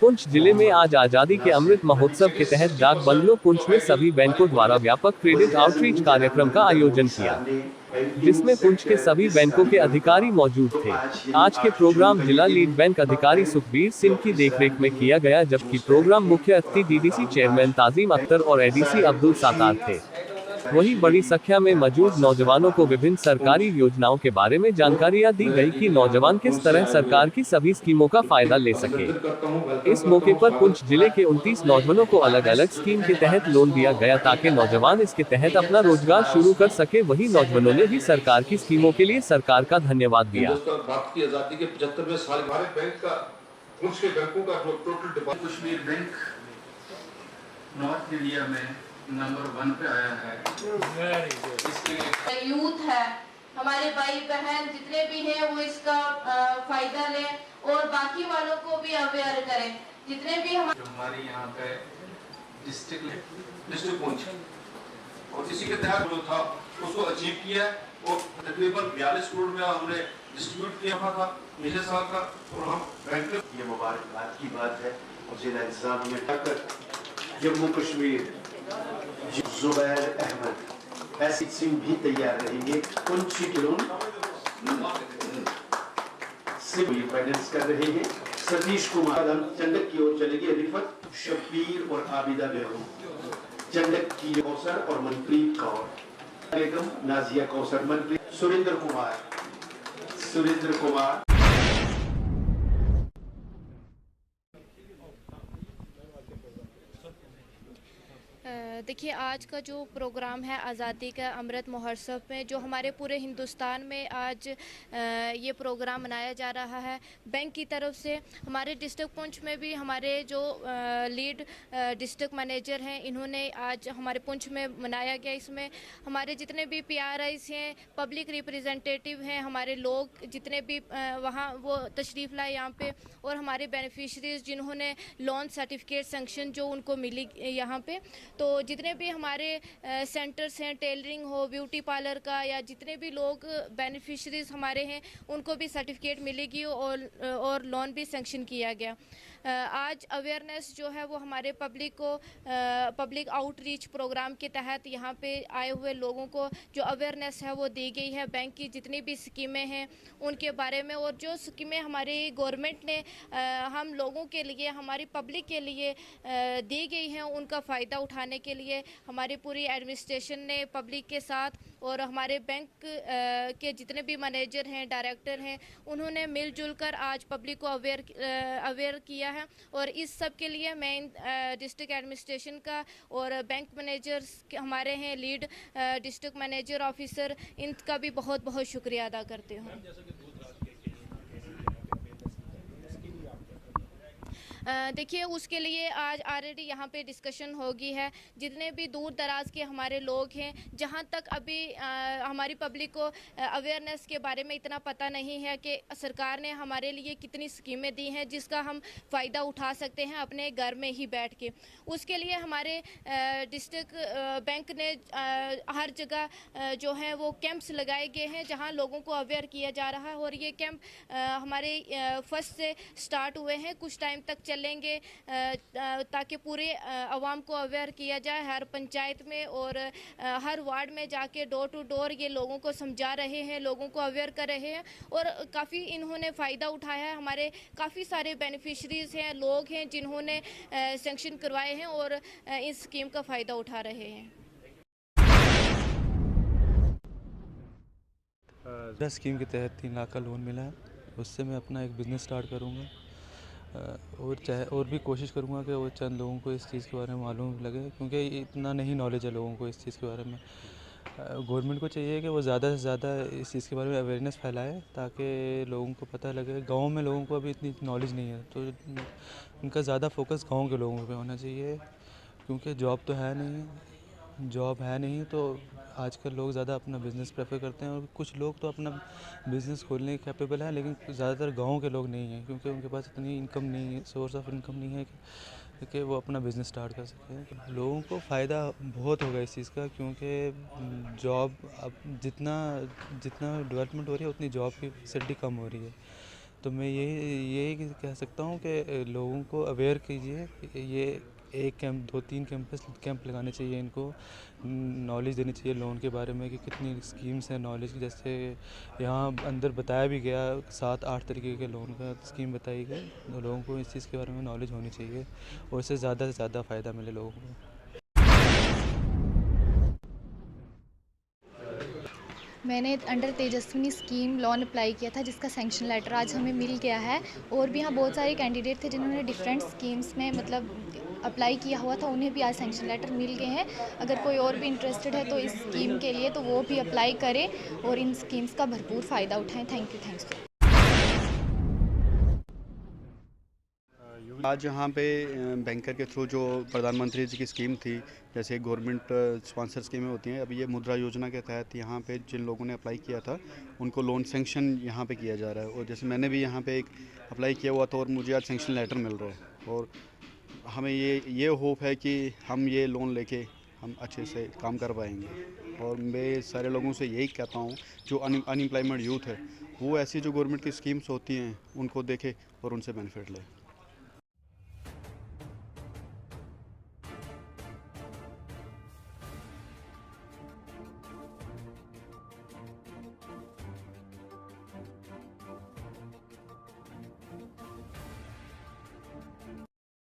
पुंछ जिले में आज आजादी के अमृत महोत्सव के तहत डाक बंगलो पुंछ में सभी बैंकों द्वारा व्यापक क्रेडिट आउटरीच कार्यक्रम का आयोजन किया, जिसमें पुंछ के सभी बैंकों के अधिकारी मौजूद थे। आज के प्रोग्राम जिला लीड बैंक अधिकारी सुखबीर सिंह की देखरेख में किया गया, जबकि प्रोग्राम मुख्य अतिथि डीडीसी चेयरमैन ताजिम अख्तर और एडीसी अब्दुल सत्तार थे। वहीं बड़ी संख्या में मौजूद नौजवानों को विभिन्न सरकारी योजनाओं के बारे में जानकारियां दी गई कि नौजवान किस तरह सरकार की सभी स्कीमों का फायदा ले सके। इस मौके पर पुंछ जिले के 29 नौजवानों को अलग अलग स्कीम के तहत लोन दिया गया ताकि नौजवान इसके तहत अपना रोजगार शुरू कर सके। वहीं नौजवानों ने भी सरकार की स्कीमों के लिए सरकार का धन्यवाद दिया। आजादी के 75वें साल भारत बैंक का पुंछ के बैंकों का total deposit Kashmir bank north India में नंबर 1 पे आया है। इसके यूथ है, हमारे भाई बहन जितने भी हैं वो इसका फायदा लें और बाकी वालों को भी अवेयर करें। जितने भी हमारे यहाँ पे डिस्ट्रिक्ट पुंछ और इसी के तहत जो था उसको अचीव किया और तकरीबन 42 करोड़ में हमने डिस्ट्रीब्यूट किया था पिछले साल का। और हम बैंक ये मुबारकबाद की बात है जिला इंतजामिया जम्मू कश्मीर जुबैर अहमद ऐसी सिंह भी तैयार रहेंगे। पुंछ के लोन सिविल फाइनेंस कर रहे हैं। सतीश कुमार हम चंडक की ओर चलेंगे। रिफत शब्बीर और आबिदा बेगम चंडक की कौसर और मनप्रीत कौर बेगम नाजिया कौसर मनप्रीत सुरेंद्र कुमार देखिए, आज का जो प्रोग्राम है आज़ादी का अमृत महोत्सव में जो हमारे पूरे हिंदुस्तान में आज ये प्रोग्राम मनाया जा रहा है बैंक की तरफ से। हमारे डिस्ट्रिक्ट पुंछ में भी हमारे जो लीड डिस्ट्रिक्ट मैनेजर हैं इन्होंने आज हमारे पुंछ में मनाया गया। इसमें हमारे जितने भी PRIs हैं, पब्लिक रिप्रेजेंटेटिव हैं, हमारे लोग जितने भी वहाँ वो तशरीफ़ लाए यहाँ पे, और हमारे बेनिफिशरीज जिन्होंने लोन सर्टिफिकेट सेंक्शन जो उनको मिली यहाँ पे। तो जितने भी हमारे सेंटर्स हैं, टेलरिंग हो, ब्यूटी पार्लर का, या जितने भी लोग बेनिफिशरीज हमारे हैं उनको भी सर्टिफिकेट मिलेगी और लोन भी सेंक्शन किया गया। आज अवेयरनेस जो है वो हमारे पब्लिक को पब्लिक आउटरीच प्रोग्राम के तहत यहाँ पे आए हुए लोगों को जो अवेयरनेस है वो दी गई है बैंक की जितनी भी स्कीमें हैं उनके बारे में, और जो स्कीमें हमारी गवर्नमेंट ने हम लोगों के लिए, हमारी पब्लिक के लिए दी गई हैं उनका फ़ायदा उठाने के लिए हमारी पूरी एडमिनिस्ट्रेशन ने पब्लिक के साथ और हमारे बैंक के जितने भी मैनेजर हैं, डायरेक्टर हैं, उन्होंने मिलजुल कर आज पब्लिक को अवेयर किया है। और इस सब के लिए मैं डिस्ट्रिक्ट एडमिनिस्ट्रेशन का और बैंक मैनेजर्स हमारे हैं लीड डिस्ट्रिक्ट मैनेजर ऑफिसर, इनका भी बहुत बहुत शुक्रिया अदा करती हूँ। देखिए, उसके लिए आज ऑलरेडी यहाँ पे डिस्कशन होगी है। जितने भी दूर दराज के हमारे लोग हैं, जहाँ तक अभी हमारी पब्लिक को अवेयरनेस के बारे में इतना पता नहीं है कि सरकार ने हमारे लिए कितनी स्कीमें दी हैं जिसका हम फ़ायदा उठा सकते हैं अपने घर में ही बैठ के, उसके लिए हमारे डिस्ट्रिक्ट बैंक ने हर जगह जो है वो कैंप्स लगाए गए हैं जहाँ लोगों को अवेयर किया जा रहा है। और ये कैंप हमारे फर्स्ट से स्टार्ट हुए हैं, कुछ टाइम तक चलेंगे ताकि पूरे आवाम को अवेयर किया जाए हर पंचायत में और हर वार्ड में जाके डोर टू डोर ये लोगों को समझा रहे हैं, लोगों को अवेयर कर रहे हैं और काफ़ी इन्होंने फ़ायदा उठाया है। हमारे काफ़ी सारे बेनिफिशरीज़ हैं, लोग हैं जिन्होंने सेंक्शन करवाए हैं और इस स्कीम का फ़ायदा उठा रहे हैं। स्कीम के तहत 3 लाख का लोन मिला है, उससे मैं अपना एक बिज़नेस स्टार्ट करूँगा और भी कोशिश करूँगा कि वो चंद लोगों को इस चीज़ के बारे में मालूम लगे, क्योंकि इतना नहीं नॉलेज है लोगों को इस चीज़ के बारे में। गवर्नमेंट को चाहिए कि वो ज़्यादा से ज़्यादा इस चीज़ के बारे में अवेयरनेस फैलाए ताकि लोगों को पता लगे। गांव में लोगों को अभी इतनी नॉलेज नहीं है, तो उनका ज़्यादा फोकस गाँव के लोगों पर होना चाहिए, क्योंकि जॉब है नहीं तो आजकल लोग ज़्यादा अपना बिज़नेस प्रेफर करते हैं। और कुछ लोग तो अपना बिज़नेस खोलने के कैपेबल हैं, लेकिन ज़्यादातर गांव के लोग नहीं हैं, क्योंकि उनके पास इतनी इनकम नहीं है, सोर्स ऑफ इनकम नहीं है कि वो अपना बिज़नेस स्टार्ट कर सकें। लोगों को फ़ायदा बहुत होगा इस चीज़ का, क्योंकि जॉब अब जितना डेवलपमेंट हो रही है उतनी जॉब की फैसिलिटी कम हो रही है। तो मैं यही कह सकता हूँ कि लोगों को अवेयर कीजिए। ये एक कैंप 2-3 कैंप लगाने चाहिए, इनको नॉलेज देनी चाहिए लोन के बारे में कि कितनी स्कीम्स हैं नॉलेज की। जैसे यहाँ अंदर बताया भी गया 7-8 तरीके के लोन का स्कीम बताई गई, तो लोगों को इस चीज़ के बारे में नॉलेज होनी चाहिए और इससे ज़्यादा से ज़्यादा फ़ायदा मिले लोगों को। मैंने under Tejaswini scheme loan apply किया था, जिसका सैंक्शन लेटर आज हमें मिल गया है। और भी यहाँ बहुत सारे कैंडिडेट थे जिन्होंने डिफरेंट स्कीम्स में मतलब अप्लाई किया हुआ था, उन्हें भी आज सैंक्शन लेटर मिल गए हैं। अगर कोई और भी इंटरेस्टेड है तो इस स्कीम के लिए, तो वो भी अप्लाई करें और इन स्कीम्स का भरपूर फ़ायदा उठाएँ। थैंक्स। आज यहाँ पे बैंकर के थ्रू जो प्रधानमंत्री जी की स्कीम थी, जैसे गवर्नमेंट स्पॉन्सर स्कीमें होती हैं, अभी ये मुद्रा योजना के तहत यहाँ पे जिन लोगों ने अप्लाई किया था उनको लोन सैंक्शन यहाँ पे किया जा रहा है। और जैसे मैंने भी यहाँ पे एक अप्लाई किया हुआ था और मुझे आज सैंक्शन लेटर मिल रहा है। और हमें ये होप है कि हम ये लोन लेके हम अच्छे से काम कर पाएंगे। और मैं सारे लोगों से यही कहता हूँ जो अनएम्प्लॉयमेंट यूथ है वो ऐसी जो गवर्नमेंट की स्कीम्स होती हैं उनको देखे और उनसे बेनिफिट ले।